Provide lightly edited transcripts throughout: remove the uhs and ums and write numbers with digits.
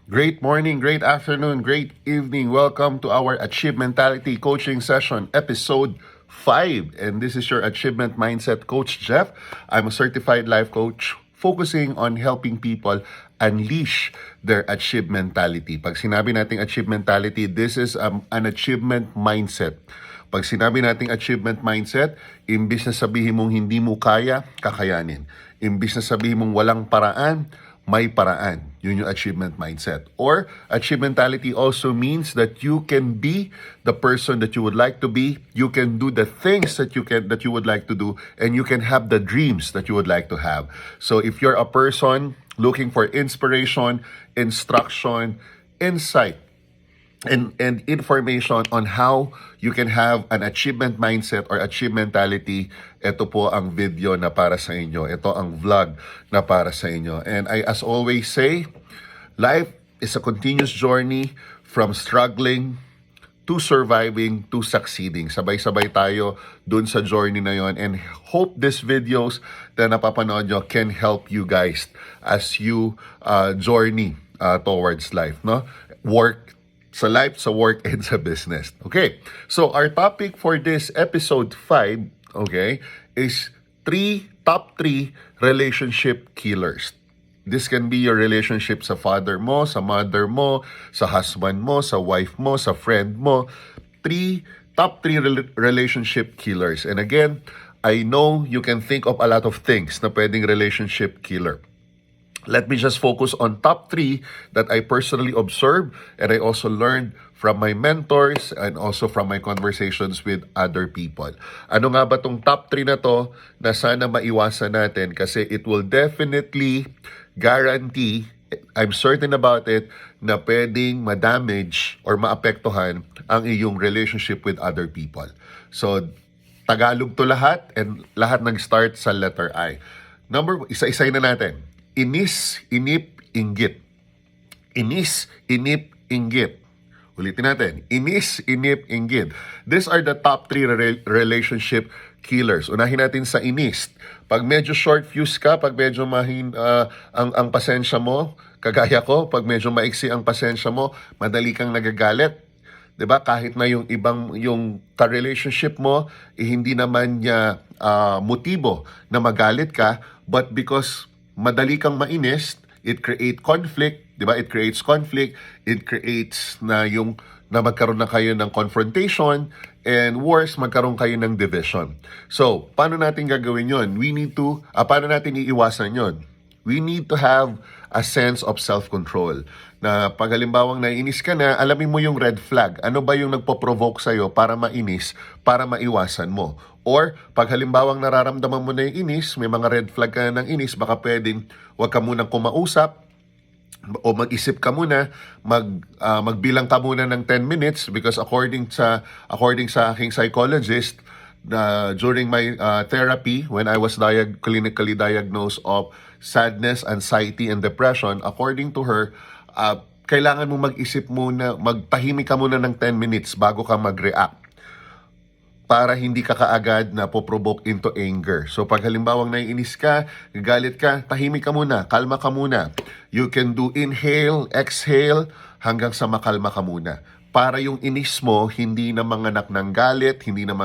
Great morning, great afternoon, great evening. Welcome to our Achieve Mentality Coaching Session, episode 5. And this is your Achievement Mindset Coach, Jeff. I'm a certified life coach focusing on helping people unleash their achieve mentality. Pag sinabi nating achieve mentality, this is an achievement mindset. Pag sinabi nating achievement mindset, imbis na sabihin mong hindi mo kaya, kakayanin. Imbis na sabihin mong walang paraan, may paraan. Yun yung achievement mindset. Or, achieve mentality also means that you can be the person that you would like to be, you can do the things that you would like to do, and you can have the dreams that you would like to have. So, if you're a person looking for inspiration, instruction, insight, and information on how you can have an achievement mindset or achieve mentality, ito po ang video na para sa inyo. Ito ang vlog na para sa inyo. And I, as always say, life is a continuous journey from struggling to surviving to succeeding. Sabay-sabay tayo dun sa journey na yon, and hope these videos na napapanood nyo can help you guys as you journey towards life, no? Work sa life, sa work, and sa business. Okay, so our topic for this episode 5, okay, is top 3 relationship killers. This can be your relationship sa father mo, sa mother mo, sa husband mo, sa wife mo, sa friend mo. Top 3 relationship killers. And again, I know you can think of a lot of things na pwedeng relationship killer. Let me just focus on top 3 that I personally observed and I also learned from my mentors and also from my conversations with other people. Ano nga ba tong top 3 na to na sana maiwasan natin, kasi it will definitely guarantee, I'm certain about it, na pwedeng ma-damage or maapektuhan ang iyong relationship with other people. So, Tagalog to lahat, and lahat nag-start sa letter I. Isa-isay na natin. Inis, inip, inggit. Inis, inip, inggit. Ulitin natin. Inis, inip, inggit. These are the top 3 relationship killers. Unahin natin sa inis. Pag medyo short fuse ka, pag medyo ang pasensya mo, kagaya ko, pag medyo maiksi ang pasensya mo, madali kang nagagalit. 'Di ba? Kahit na yung yung ka-relationship mo, hindi naman niya motibo na magalit ka, but because madali kang mainis, it creates conflict, 'di ba? It creates conflict, it creates na magkaroon na kayo ng confrontation, and worse, magkaroon kayo ng division. So, paano natin gagawin 'yon? Paano natin iiwasan 'yon? We need to have a sense of self-control. Na pag halimbawang naiinis ka na, alamin mo yung red flag. Ano ba yung nagpo-provoke sa'yo para mainis, para maiwasan mo? Or pag halimbawang nararamdaman mo na yung inis, may mga red flag ka na ng inis, baka pwedeng huwag ka munang kumausap, o mag-isip ka muna, magbilang ka muna ng 10 minutes, because according sa aking psychologist, during my therapy, when I was clinically diagnosed of sadness, anxiety, and depression, according to her, kailangan mo mag-isip muna, magtahimik ka muna ng 10 minutes bago ka mag-react, para hindi ka kaagad na po-provoke into anger. So pag halimbawang naiinis ka, galit ka, tahimik ka muna, kalma ka muna. You can do inhale, exhale, hanggang sa makalma ka muna. Para yung inis mo, hindi na manganak ng galit, hindi na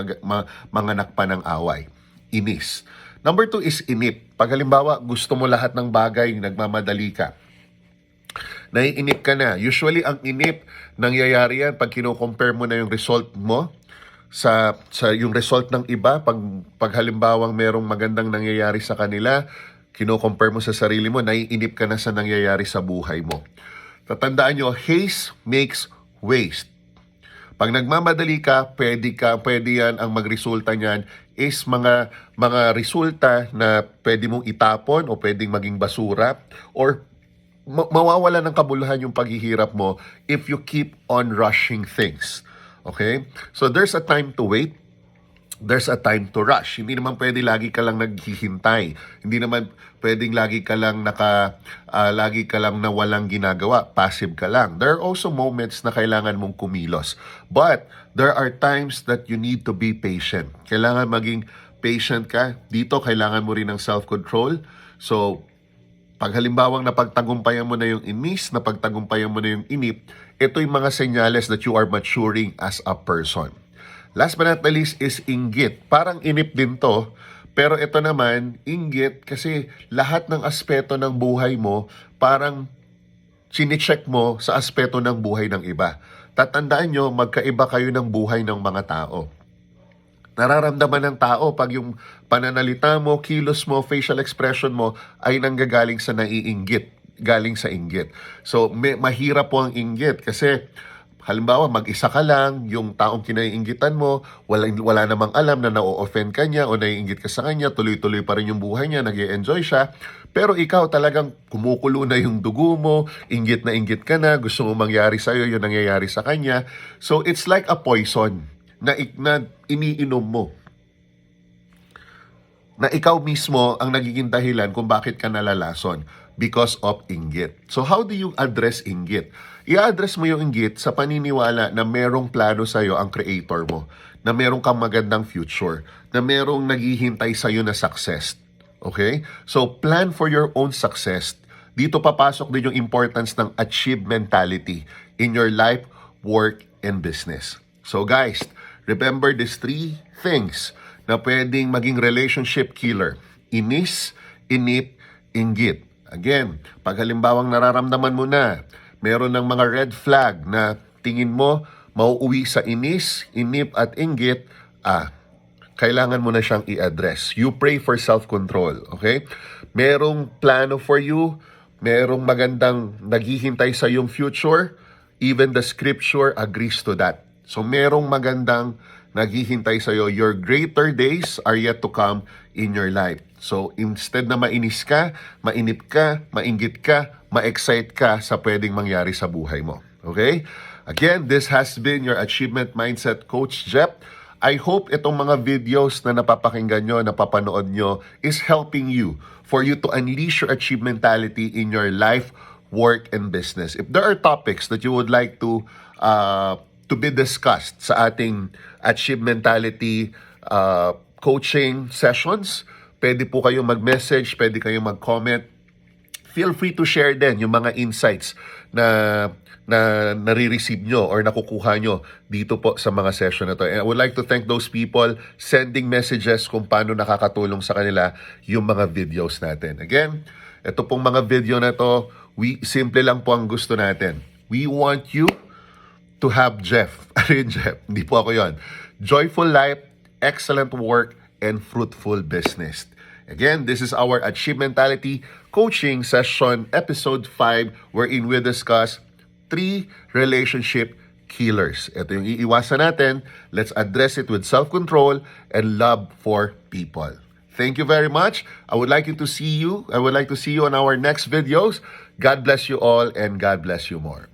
manganak pa ng away. Inis. Number 2 is inip. Pag halimbawa, gusto mo lahat ng bagay, nagmamadali ka, naiinip ka na. Usually, ang inip, nangyayari yan pag kino-compare mo na yung result mo sa yung result ng iba. Pag halimbawang merong magandang nangyayari sa kanila, kino-compare mo sa sarili mo, naiinip ka na sa nangyayari sa buhay mo. Tatandaan nyo, haste makes waste. Pag nagmamadali ka, pwede yan, ang magresulta niyan is mga resulta na pwede mong itapon o pwedeng maging basura, or mawawala ng kabuluhan yung paghihirap mo if you keep on rushing things. Okay? So there's a time to wait. There's a time to rush. Hindi naman pwede lagi ka lang naghihintay. Hindi naman pwedeng lagi ka lang na walang ginagawa, passive ka lang. There are also moments na kailangan mong kumilos. But there are times that you need to be patient. Kailangan maging patient ka. Dito kailangan mo rin ng self-control. So Pag halimbawang napagtagumpayan mo na yung inis, napagtagumpayan mo na yung inip, ito yung mga senyales that you are maturing as a person. Last but not the least is inggit. Parang inip din to, pero ito naman, inggit kasi lahat ng aspeto ng buhay mo, parang sinicheck mo sa aspeto ng buhay ng iba. Tatandaan nyo, magkaiba kayo ng buhay ng mga tao. Nararamdaman ng tao pag yung pananalita mo, kilos mo, facial expression mo ay nanggagaling sa naiinggit, galing sa inggit. So, mahirap po ang inggit kasi halimbawa, mag-isa ka lang, yung taong kinaiinggitan mo, wala namang alam na na-offend ka niya o naiinggit ka sa kanya, tuloy-tuloy pa rin yung buhay niya, nag-e-enjoy siya. Pero ikaw talagang kumukulo na yung dugo mo, inggit na inggit ka na, gusto mo mangyari sa'yo, yung nangyayari sa kanya. So, it's like a poison na iniinom mo. Na ikaw mismo ang nagiging dahilan kung bakit ka nalalason because of inggit. So how do you address inggit? I-address mo yung inggit sa paniniwala na merong plano sa'yo ang creator mo, na merong kang magandang future, na merong naghihintay sa'yo na success. Okay? So plan for your own success. Dito papasok din yung importance ng achieve mentality in your life, work, and business. So guys, remember these 3 things na pwedeng maging relationship killer. Inis, inip, inggit. Again, pag halimbawang nararamdaman mo na meron ng mga red flag na tingin mo mauuwi sa inis, inip at inggit, kailangan mo na siyang i-address. You pray for self-control, okay? Merong plano for you, merong magandang naghihintay sa iyong future, even the scripture agrees to that. So merong magandang naghihintay sa iyo. Your greater days are yet to come in your life. So instead na mainis ka, mainip ka, mainggit ka, ma-excite ka sa pwedeng mangyari sa buhay mo. Okay? Again, this has been your Achievement Mindset Coach Jeff. I hope itong mga videos na napapakinggan nyo, napapanood nyo is helping you for you to unleash your achievement mentality in your life, work, and business. If there are topics that you would like to be discussed sa ating achievement mentality coaching sessions, pwede po kayong mag-message, pwede kayong mag-comment. Feel free to share din yung mga insights na nare-receive nyo or nakukuha nyo dito po sa mga session na to. And I would like to thank those people sending messages kung paano nakakatulong sa kanila yung mga videos natin. Again, ito pong mga video na to, simple lang po ang gusto natin. We want you to have Jeff. Jeff, hindi po ako yon. Joyful life, excellent work, and fruitful business. Again, this is our Achieve Mentality Coaching Session Episode 5 wherein we discuss 3 relationship killers. Ito yung iiwasan natin. Let's address it with self-control and love for people. Thank you very much. I would like to see you on our next videos. God bless you all and God bless you more.